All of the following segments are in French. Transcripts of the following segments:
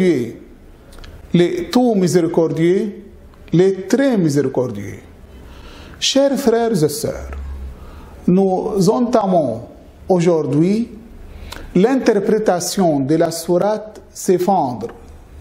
Dieu, le tout miséricordieux, le très miséricordieux. Chers frères et sœurs, nous entamons aujourd'hui l'interprétation de la sourate S'effondre,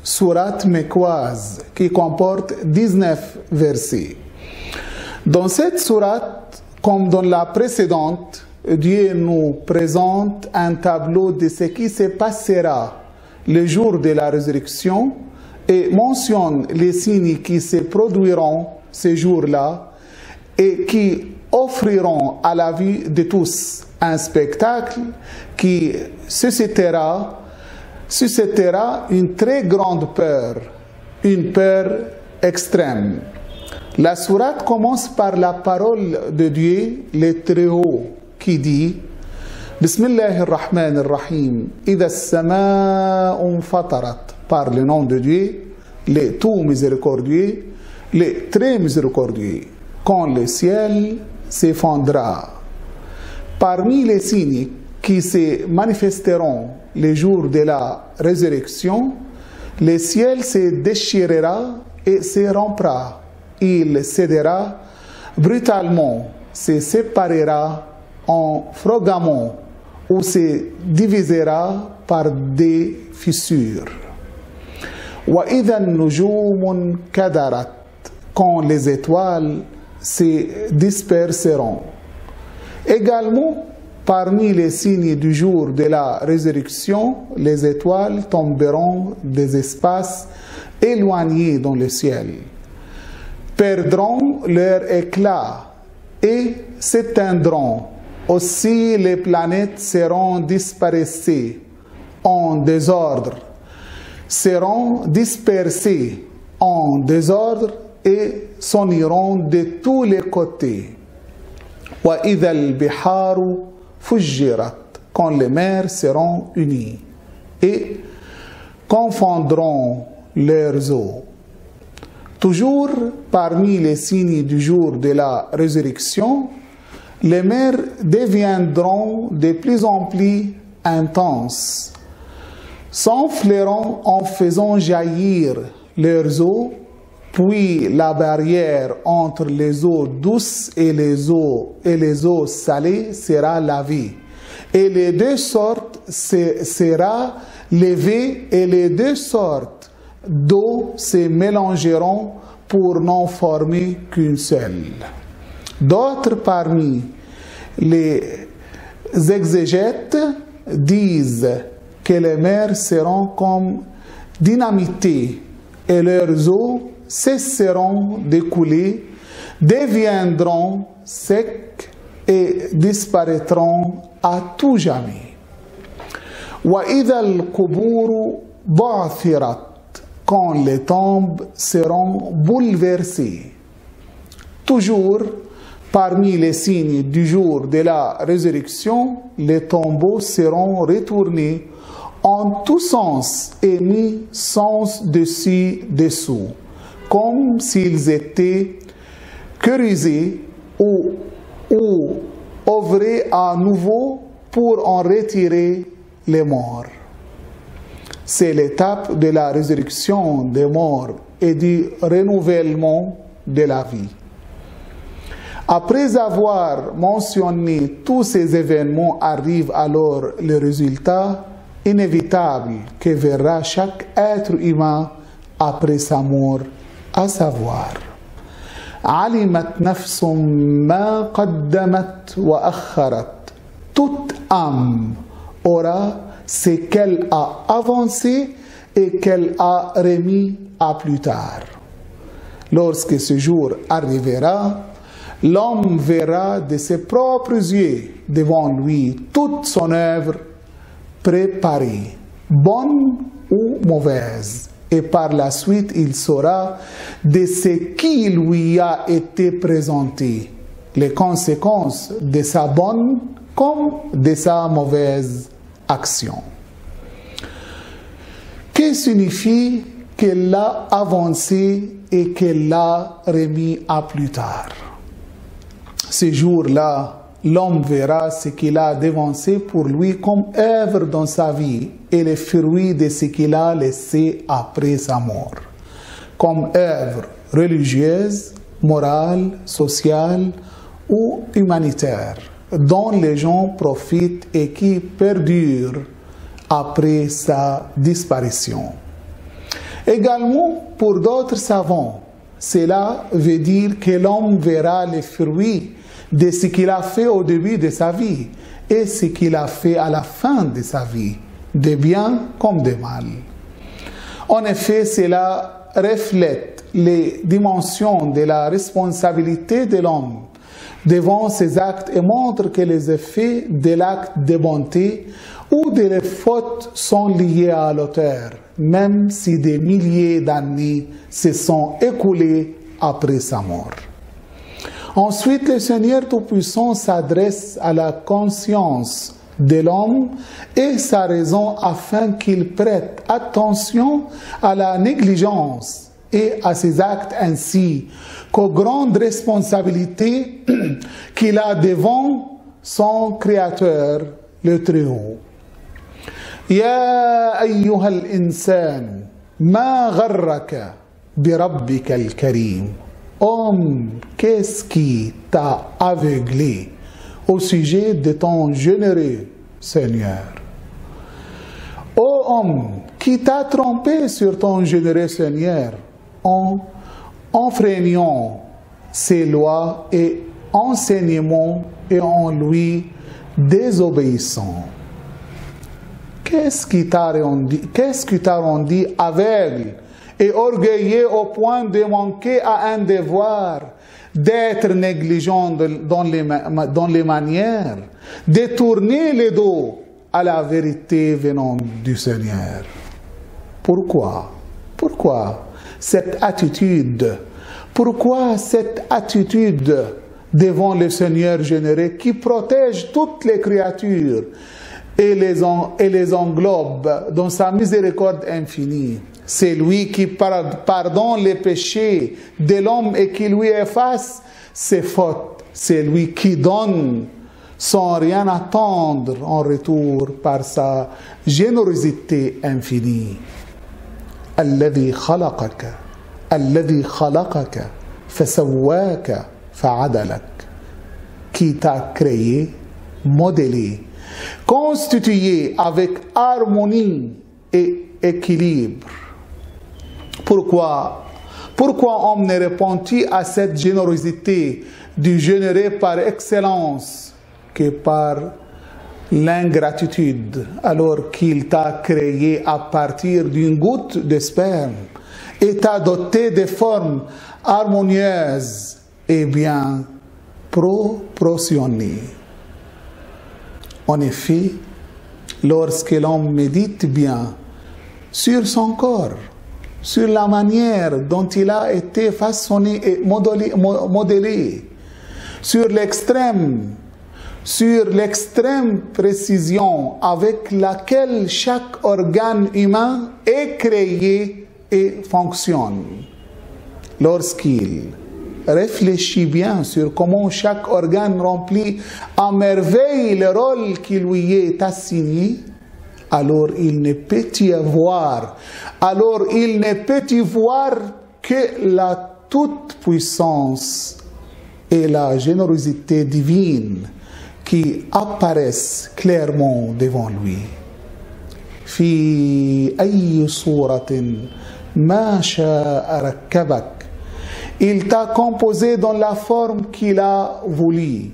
sourate mécoise qui comporte 19 versets. Dans cette sourate, comme dans la précédente, Dieu nous présente un tableau de ce qui se passera le jour de la résurrection et mentionne les signes qui se produiront ce jour-là et qui offriront à la vue de tous un spectacle qui suscitera une très grande peur, une peur extrême. La sourate commence par la parole de Dieu, le Très-Haut, qui dit Bismillahirrahmanirrahim, Ida as-sama'u fatarat, par le nom de Dieu, le tout miséricordieux, le très miséricordieux, quand le ciel s'effondra. Parmi les signes qui se manifesteront le jour de la résurrection, le ciel se déchirera et se rompra. Il cédera brutalement, se séparera en fragments ou se divisera par des fissures. وَإِذَا النُّجُومُ كَدَرَتْ, quand les étoiles se disperseront. Également, parmi les signes du jour de la résurrection, les étoiles tomberont des espaces éloignés dans le ciel, perdront leur éclat et s'éteindront. Aussi les planètes seront dispersées en désordre, seront dispersées en désordre et s'en iront de tous les côtés. وَإِذَا الْبِحَارُ فُجِّرَتْ, quand les mers seront unies et confondront leurs eaux. Toujours parmi les signes du jour de la résurrection, les mers deviendront de plus en plus intenses, s'enfleront en faisant jaillir leurs eaux, puis la barrière entre les eaux douces et les eaux salées sera lavée, et les deux sortes sera levée, et les deux sortes d'eau se mélangeront pour n'en former qu'une seule. D'autres parmi les exégètes disent que les mers seront comme dynamitées et leurs eaux cesseront de couler, deviendront secs et disparaîtront à tout jamais. وَإِذَا الْقُبُورُ بُعْثِرَتْ, quand les tombes seront bouleversées. Toujours parmi les signes du jour de la résurrection, les tombeaux seront retournés en tous sens et mis sens dessus, comme s'ils étaient creusés ou ouvrés à nouveau pour en retirer les morts. C'est l'étape de la résurrection des morts et du renouvellement de la vie. Après avoir mentionné tous ces événements, arrive alors le résultat inévitable que verra chaque être humain après sa mort, à savoir alimat nafsum ma qaddamat wa akharat. Toute âme aura ce qu'elle a avancé et qu'elle a remis à plus tard. Lorsque ce jour arrivera, l'homme verra de ses propres yeux devant lui toute son œuvre préparée, bonne ou mauvaise, et par la suite il saura de ce qui lui a été présenté, les conséquences de sa bonne comme de sa mauvaise action. Que signifie qu'elle l'a avancé et qu'elle l'a remis à plus tard? Ce jour-là l'homme verra ce qu'il a dévancé pour lui comme œuvre dans sa vie et les fruits de ce qu'il a laissé après sa mort, comme œuvre religieuse, morale, sociale ou humanitaire, dont les gens profitent et qui perdurent après sa disparition. Également, pour d'autres savants, cela veut dire que l'homme verra les fruits de ce qu'il a fait au début de sa vie et ce qu'il a fait à la fin de sa vie, de bien comme de mal. En effet, cela reflète les dimensions de la responsabilité de l'homme devant ses actes et montre que les effets de l'acte de bonté ou de les fautes sont liés à l'auteur, même si des milliers d'années se sont écoulées après sa mort. Ensuite, le Seigneur Tout-Puissant s'adresse à la conscience de l'homme et sa raison afin qu'il prête attention à la négligence et à ses actes ainsi qu'aux grandes responsabilités qu'il a devant son Créateur, le Très-Haut. يا أيها الإنسان ما غرك بربك الكريم. Homme, qu'est-ce qui t'a aveuglé au sujet de ton généreux Seigneur? Ô homme, qui t'a trompé sur ton généreux Seigneur en enfreignant ses lois et enseignements et en lui désobéissant? Qu'est-ce qui t'a rendu aveugle et orgueilleux au point de manquer à un devoir, d'être négligent dans les manières, de tourner le dos à la vérité venant du Seigneur? Pourquoi? Pourquoi cette attitude? Pourquoi cette attitude devant le Seigneur généreux qui protège toutes les créatures et les englobe dans sa miséricorde infinie? C'est lui qui pardonne les péchés de l'homme et qui lui efface ses fautes. C'est lui qui donne sans rien attendre en retour par sa générosité infinie. الذي خلقك فسواك فعدلك. Qui t'a créé, modélé, constitué avec harmonie et équilibre. Pourquoi homme ne répond-il à cette générosité du généreux par excellence que par l'ingratitude, alors qu'il t'a créé à partir d'une goutte de sperme et t'a doté de formes harmonieuses et bien proportionnées? En effet, lorsque l'homme médite bien sur son corps, sur la manière dont il a été façonné et modélé, sur l'extrême précision avec laquelle chaque organe humain est créé et fonctionne, lorsqu'il réfléchit bien sur comment chaque organe remplit à merveille le rôle qui lui est assigné, alors il ne peut y voir que la toute-puissance et la générosité divine qui apparaissent clairement devant lui. في أي صورة ما شاء ركبك. Il t'a composé dans la forme qu'il a voulu,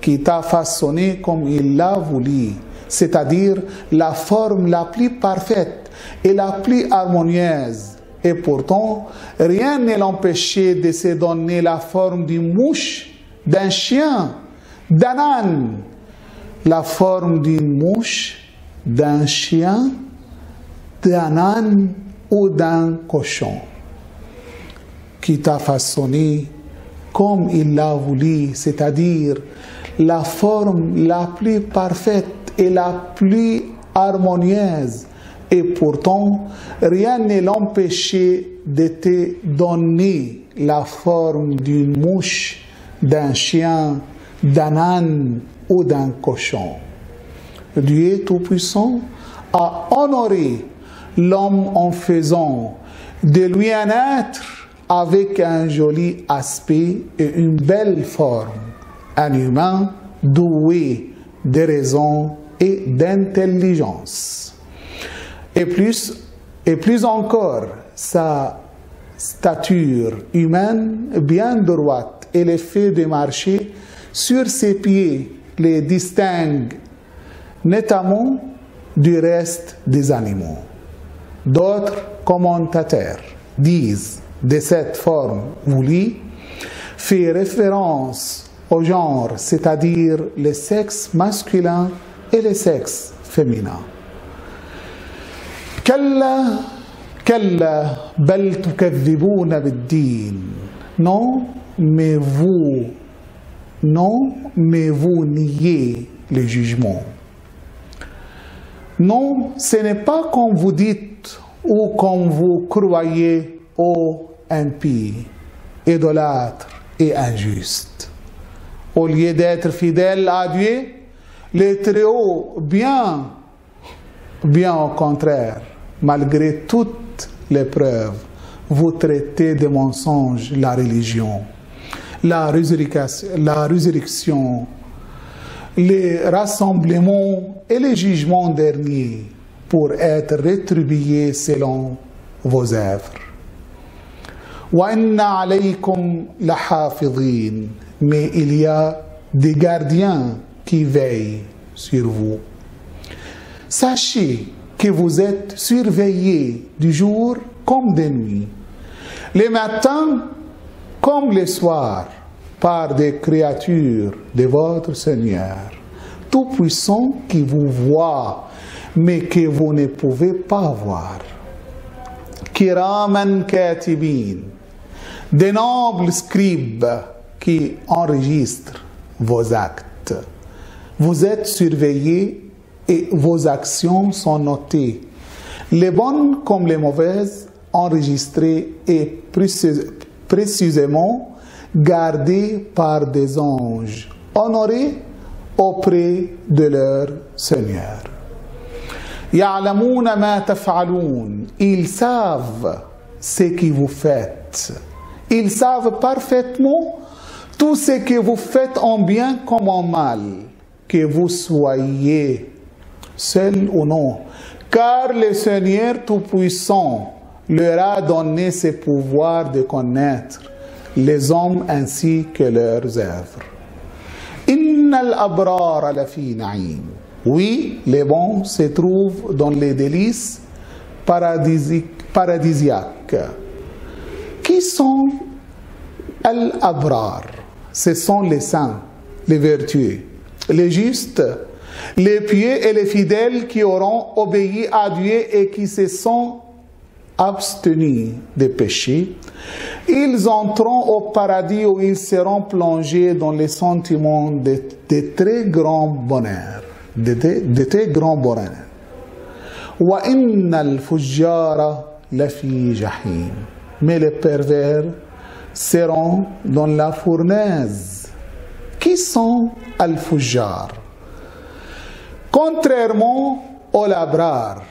qui t'a façonné comme il l'a voulu, c'est-à-dire la forme la plus parfaite et la plus harmonieuse. Et pourtant, rien ne l'empêchait de se donner la forme d'une mouche, d'un chien, d'un âne. La forme d'une mouche, d'un chien, d'un âne ou d'un cochon, qui t'a façonné comme il l'a voulu, c'est-à-dire la forme la plus parfaite et la plus harmonieuse. Et pourtant, rien ne l'empêchait de te donner la forme d'une mouche, d'un chien, d'un âne ou d'un cochon. Dieu Tout-Puissant a honoré l'homme en faisant de lui un être avec un joli aspect et une belle forme, un humain doué de raison et d'intelligence. Et plus encore, sa stature humaine bien droite et le fait de marcher sur ses pieds les distingue nettement du reste des animaux. D'autres commentateurs disent de cette forme voulue fait référence au genre, c'est-à-dire le sexe masculin et le sexe féminin. كلا بل تكذبون بالدين. Non, mais vous niez le jugement. Non, ce n'est pas comme vous dites ou comme vous croyez, ô impie, idolâtre et injuste. Au lieu d'être fidèle à Dieu, le Très-Haut, bien au contraire, malgré toutes les preuves, vous traitez de mensonge la religion, la résurrection, les rassemblements et les jugements derniers pour être rétribués selon vos œuvres. وَإِنَّ عَلَيْكُمْ لَحَافِظِينَ. Mais il y a des gardiens qui veillent sur vous. Sachez que vous êtes surveillés du jour comme de nuit, le matin comme le soir, par des créatures de votre Seigneur, Tout-Puissant qui vous voit, mais que vous ne pouvez pas voir. Kiraman katibin, de nobles scribes qui enregistrent vos actes. Vous êtes surveillés et vos actions sont notées, les bonnes comme les mauvaises, enregistrées et précisément gardées par des anges, honorés auprès de leur Seigneur. يعلمون ما تفعلون. Ils savent ce que vous faites. Ils savent parfaitement tout ce que vous faites en bien comme en mal, que vous soyez seul ou non, car le Seigneur Tout-Puissant leur a donné ce pouvoir de connaître les hommes ainsi que leurs œuvres. Innal abrar lafi na'im. Oui, les bons se trouvent dans les délices paradisiaques. Qui sont al-abrar? Ce sont les saints, les vertueux, les justes, les pieux et les fidèles qui auront obéi à Dieu et qui se sont abstenus des péchés. Ils entreront au paradis où ils seront plongés dans les sentiments de très grands bonheurs. De très grands bonheurs. Wa innal fujjara lafi jahim. Mais les pervers seront dans la fournaise. Qui sont al-fujjar? Contrairement aux labrar,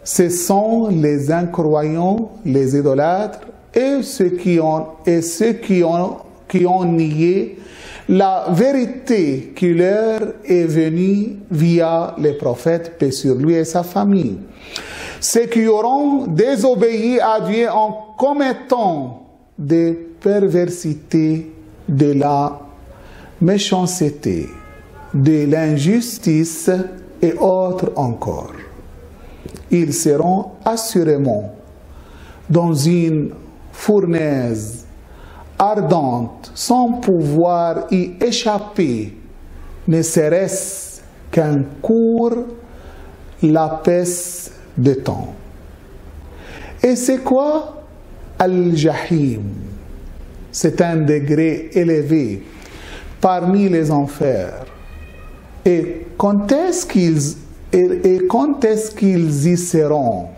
ce sont les incroyants, les idolâtres et ceux qui ont nié la vérité qui leur est venue via les prophètes, paix sur lui et sa famille. Ceux qui auront désobéi à Dieu en commettant des perversités, de la méchanceté, de l'injustice et autres encore. Ils seront assurément dans une fournaise ardente, sans pouvoir y échapper, ne serait-ce qu'un court laps de temps. Et c'est quoi Al-Jahim? C'est un degré élevé parmi les enfers. Et quand est-ce qu'ils y seront?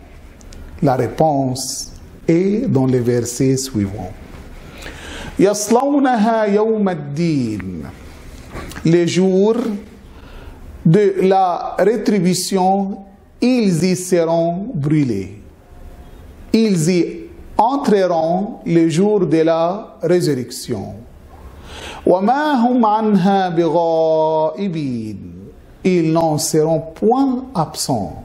La réponse est dans les versets suivants. يصلونها يوم الدين. les jours de la rétribution, ils y seront brûlés. Ils y entreront les jours de la résurrection. وَمَا هُمْ عَنْهَا بِغَائِبِينَ. Ils n'en seront point absents.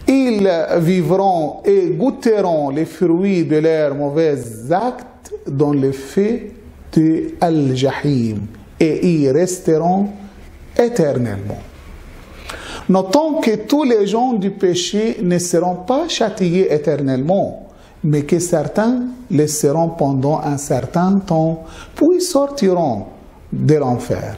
Ils vivront et goûteront les fruits de leurs mauvais actes dans le feu de Al-Jahim et y resteront éternellement. Notons que tous les gens du péché ne seront pas châtiés éternellement, mais que certains le seront pendant un certain temps, puis sortiront de l'enfer.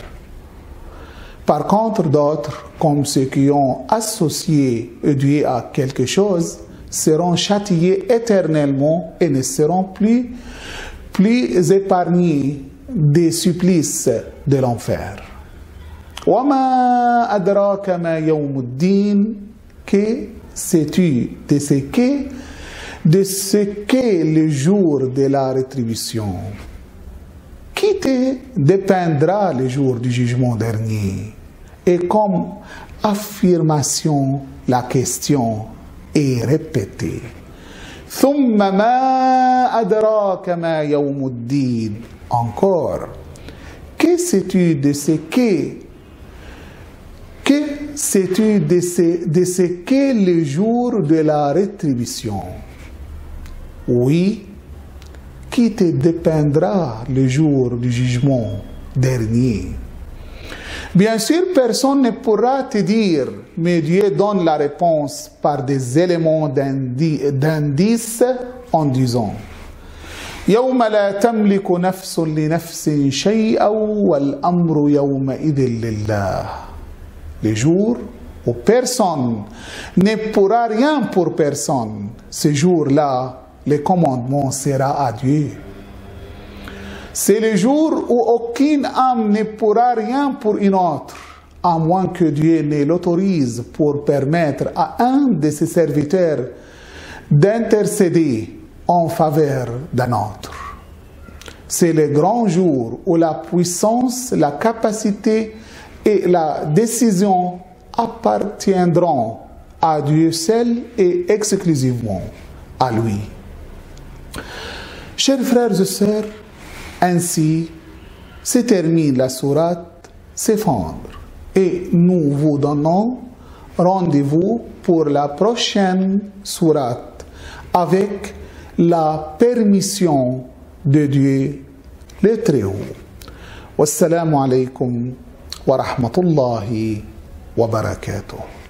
Par contre, d'autres, comme ceux qui ont associé Dieu à quelque chose, seront châtiés éternellement et ne seront plus épargnés des supplices de l'enfer. وَمَا أَدْرَاكَ مَا يَوْمُ الدِّينِ. Que sais-tu de ce qu'est le jour de la rétribution? Qui te dépeindra le jour du jugement dernier? Et comme affirmation, la question est répétée. ثُمَّ مَا أَدْرَاكَ مَا يَوْمُ الدِّينِ. Encore, que sais-tu de ce qu'est le jour de la rétribution? Oui, qui te dépeindra le jour du jugement dernier? Bien sûr, personne ne pourra te dire, mais Dieu donne la réponse par des éléments d'indice en disant يوم لا تملك نفس لنفس شيئا والأمر يومئذ لله. Le jour où personne ne pourra rien pour personne, ce jour-là, le commandement sera à Dieu. C'est le jour où aucune âme ne pourra rien pour une autre, à moins que Dieu ne l'autorise pour permettre à un de ses serviteurs d'intercéder en faveur d'un autre. C'est le grand jour où la puissance, la capacité et la décision appartiendront à Dieu seul et exclusivement à lui. Chers frères et sœurs, ainsi se termine la sourate S'effondre et nous vous donnons rendez-vous pour la prochaine sourate avec la permission de Dieu le Très-Haut. Wassalamu alaikum wa rahmatullahi wa barakatuh.